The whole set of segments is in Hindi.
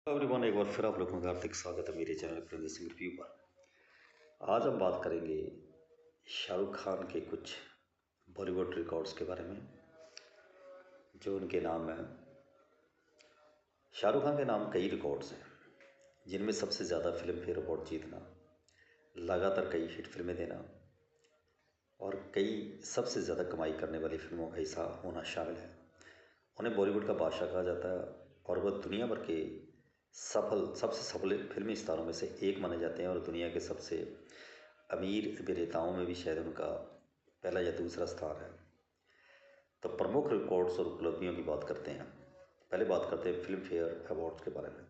एवरीवन, एक बार फिर आप लोगों का हार्दिक स्वागत है मेरे चैनल प्रिंस सिंह रिव्यू पर। आज हम बात करेंगे शाहरुख खान के कुछ बॉलीवुड रिकॉर्ड्स के बारे में जो उनके नाम है। शाहरुख खान के नाम कई रिकॉर्ड्स हैं, जिनमें सबसे ज़्यादा फिल्म फेयर अवार्ड जीतना, लगातार कई हिट फिल्में देना और कई सबसे ज़्यादा कमाई करने वाली फिल्मों का हिस्सा होना शामिल है। उन्हें बॉलीवुड का बादशाह कहा जाता है और वह दुनिया भर के सबसे सफल फिल्मी स्टारों में से एक माने जाते हैं और दुनिया के सबसे अमीर अभिनेताओं में भी शायद उनका पहला या दूसरा स्थान है। तो प्रमुख रिकॉर्ड्स और उपलब्धियों की बात करते हैं। पहले बात करते हैं फिल्म फेयर अवार्ड्स के बारे में।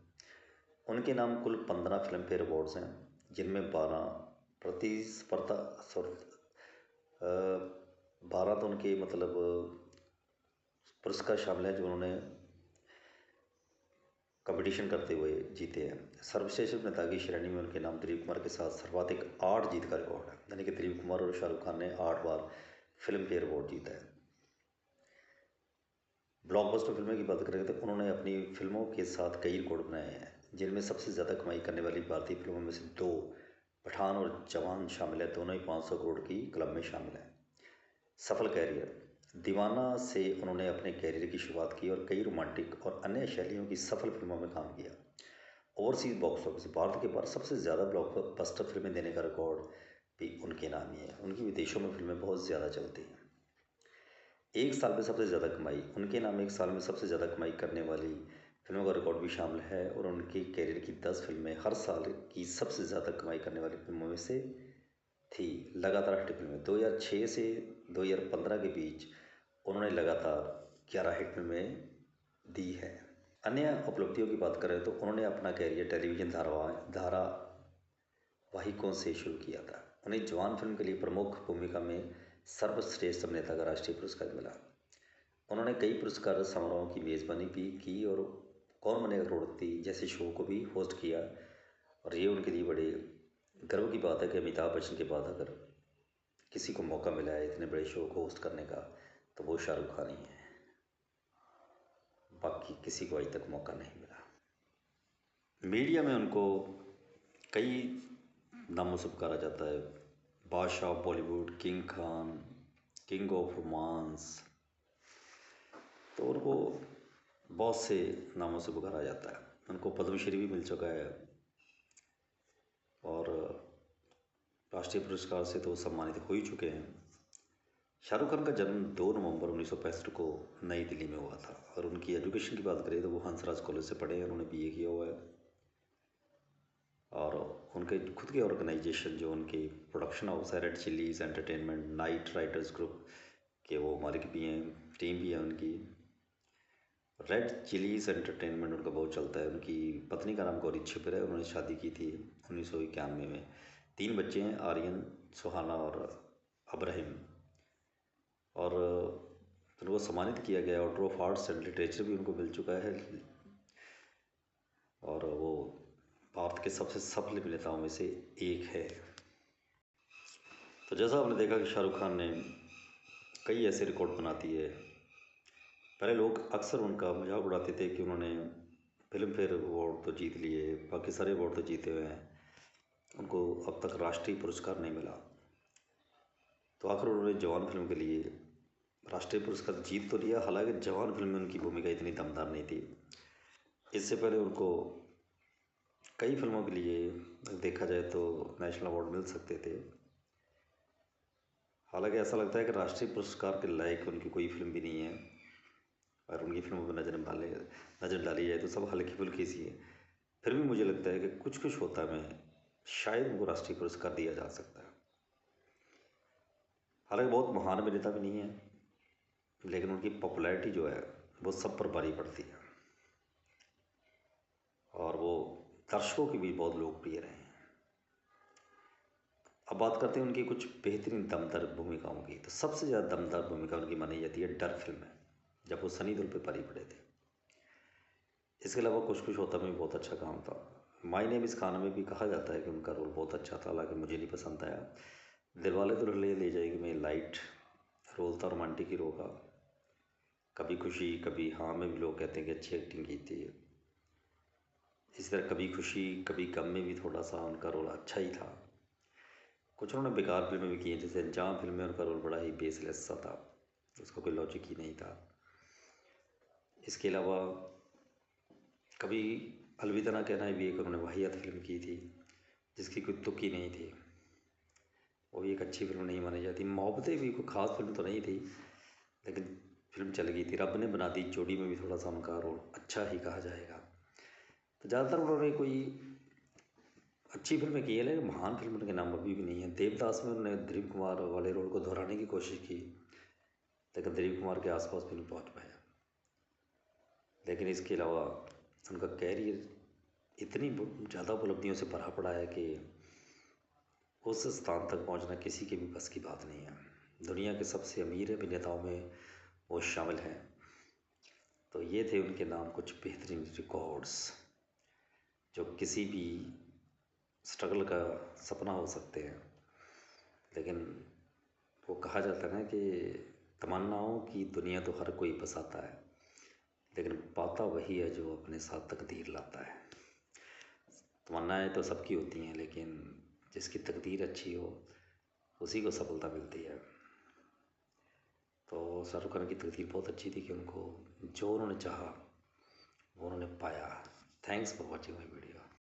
उनके नाम कुल 15 फिल्म फेयर अवार्ड्स हैं, जिनमें 12 तो उनके पुरस्कार शामिल हैं जो उन्होंने कंपटीशन करते हुए जीते हैं। सर्वश्रेष्ठ अभिनेता की श्रेणी में उनके नाम दिलीप कुमार के साथ सर्वाधिक 8 जीत का रिकॉर्ड है, यानी कि दिलीप कुमार और शाहरुख खान ने 8 बार फिल्म फेयर अवार्ड जीता है। ब्लॉकबस्टर फिल्में की बात करें तो उन्होंने अपनी फिल्मों के साथ कई रिकॉर्ड बनाए हैं, जिनमें सबसे ज़्यादा कमाई करने वाली भारतीय फिल्मों में से 2 पठान और जवान शामिल है। दोनों ही 500 करोड़ की क्लब में शामिल है। सफल कैरियर, दीवाना से उन्होंने अपने कैरियर की शुरुआत की और कई रोमांटिक और अन्य शैलियों की सफल फिल्मों में काम किया। ओवरसीज बॉक्स ऑफिस, भारत के बाहर सबसे ज़्यादा ब्लॉकबस्टर फिल्में देने का रिकॉर्ड भी उनके नाम ही है। उनकी विदेशों में फिल्में बहुत ज़्यादा चलती हैं। एक साल में सबसे ज़्यादा कमाई, उनके नाम एक साल में सबसे ज़्यादा कमाई करने वाली फिल्मों का रिकॉर्ड भी शामिल है और उनके कैरियर की 10 फिल्में हर साल की सबसे ज़्यादा कमाई करने वाली फिल्मों में से थी। लगातार हिट फिल्में 2006 से 2015 के बीच उन्होंने लगातार 11 हिट फिल्में दी है। अन्य उपलब्धियों की बात करें तो उन्होंने अपना कैरियर टेलीविज़न धारावाहिकों से शुरू किया था। उन्हें जवान फिल्म के लिए प्रमुख भूमिका में सर्वश्रेष्ठ अभिनेता का राष्ट्रीय पुरस्कार मिला। उन्होंने कई पुरस्कार समारोहों की मेज़बानी भी की और कौन बनेगा करोड़पति जैसे शो को भी होस्ट किया। और ये उनके लिए बड़े गर्व की बात है कि अमिताभ बच्चन के बाद अगर किसी को मौका मिला है इतने बड़े शो को होस्ट करने का तो वो शाहरुख खान ही है। बाकी किसी को आज तक मौका नहीं मिला। मीडिया में उनको कई नामों से पुकारा जाता है। बादशाह of Bollywood, king Khan, king of romance, तो उनको बहुत से नामों से पुकारा जाता है। उनको पद्मश्री भी मिल चुका है और राष्ट्रीय पुरस्कार से तो सम्मानित हो ही चुके हैं। शाहरुख खान का जन्म 2 नवंबर 1965 को नई दिल्ली में हुआ था और उनकी एजुकेशन की बात करें तो वो हंसराज कॉलेज से पढ़े हैं। उन्होंने बीए किया हुआ है और उनके खुद के ऑर्गेनाइजेशन जो उनकी प्रोडक्शन हाउस है red chillies entertainment night Riders group के वो मालिक भी हैं, टीम भी है उनकी। रेड चिलीज एंटरटेनमेंट उनका बहुत चलता है। उनकी पत्नी का नाम गौरी छिपर है। उन्होंने शादी की थी 1991 में। 3 बच्चे हैं, आर्यन, सुहाना और अब्राहिम। और उनको सम्मानित किया गया। Order of arts and literature भी उनको मिल चुका है और वो भारत के सबसे सफल अभिनेताओं में से एक है। तो जैसा आपने देखा कि शाहरुख खान ने कई ऐसे रिकॉर्ड बना दिए। पहले लोग अक्सर उनका मजाक उड़ाते थे कि उन्होंने फिल्म फेयर अवार्ड तो जीत लिए, बाकी सारे अवार्ड तो जीते हुए हैं, उनको अब तक राष्ट्रीय पुरस्कार नहीं मिला। तो आखिर उन्होंने जवान फिल्म के लिए राष्ट्रीय पुरस्कार जीत तो लिया। हालांकि जवान फिल्म में उनकी भूमिका इतनी दमदार नहीं थी। इससे पहले उनको कई फिल्मों के लिए देखा जाए तो नेशनल अवार्ड मिल सकते थे। हालांकि ऐसा लगता है कि राष्ट्रीय पुरस्कार के लायक उनकी कोई फिल्म भी नहीं है और उनकी फिल्मों पर नज़र डाली जाए तो सब हल्की फुल्की सी है। फिर भी मुझे लगता है कि कुछ कुछ होता में शायद उनको राष्ट्रीय पुरस्कार दिया जा सकता है। हालांकि बहुत महान अभिनेता भी नहीं है, लेकिन उनकी पॉपुलैरिटी जो है वो सब पर भारी पड़ती है और वो दर्शकों की भी बहुत लोकप्रिय रहे हैं। अब बात करते हैं उनकी कुछ बेहतरीन दमदार भूमिकाओं की। तो सबसे ज़्यादा दमदार भूमिका उनकी मानी जाती है डर फिल्म में, जब वो सनी देओल पे भारी पड़े थे। इसके अलावा कुछ कुछ होता में भी बहुत अच्छा काम था। माय नेम इज़ खान में भी कहा जाता है कि उनका रोल बहुत अच्छा था, हालांकि मुझे नहीं पसंद आया। दिलवाले दुल्हनिया ले जाएगी में लाइट रोल था, रोमांटिक हीरो का। कभी खुशी कभी हाँ में भी लोग कहते हैं कि अच्छी एक्टिंग की थी। इसी तरह कभी खुशी कभी गम में भी थोड़ा सा उनका रोल अच्छा ही था। कुछ उन्होंने बेकार फिल्में भी की हैं, जैसे अंजाम फिल्म में उनका रोल बड़ा ही बेसलेस सा था, उसका कोई लॉजिक ही नहीं था। इसके अलावा कभी अलविदा ना कहना भी एक उन्होंने वाहियात फिल्म की थी, जिसकी कोई तुक ही नहीं थी, वो भी एक अच्छी फिल्म नहीं मानी जाती। मोहब्बतें भी कोई ख़ास फिल्म तो नहीं थी, लेकिन फिल्म चल गई थी। रब ने बना दी जोड़ी में भी थोड़ा सा उनका रोल अच्छा ही कहा जाएगा। तो ज़्यादातर उन्होंने कोई अच्छी फिल्में की है, लेकिन महान फिल्म उनके नाम अभी भी नहीं है। देवदास में उन्होंने दिलीप कुमार वाले रोल को दोहराने की कोशिश की, लेकिन दिलीप कुमार के आसपास भी नहीं पहुंच पाया। लेकिन इसके अलावा उनका कैरियर इतनी ज़्यादा उपलब्धियों से भरा पड़ा है कि उस स्थान तक पहुंचना किसी के भी बस की बात नहीं है। दुनिया के सबसे अमीर अभिनेताओं में वो शामिल हैं। तो ये थे उनके नाम कुछ बेहतरीन रिकॉर्ड्स, जो किसी भी स्ट्रगल का सपना हो सकते हैं। लेकिन वो कहा जाता है ना कि तमन्नाओं की दुनिया तो हर कोई बसाता है, लेकिन पाता वही है जो अपने साथ तकदीर लाता है। तमन्नाएं तो सबकी होती हैं, लेकिन जिसकी तकदीर अच्छी हो उसी को सफलता मिलती है। तो शाहरुख खान की तकदीर बहुत अच्छी थी कि उनको जो उन्होंने चाहा वो उन्होंने पाया। Thanks for watching my video.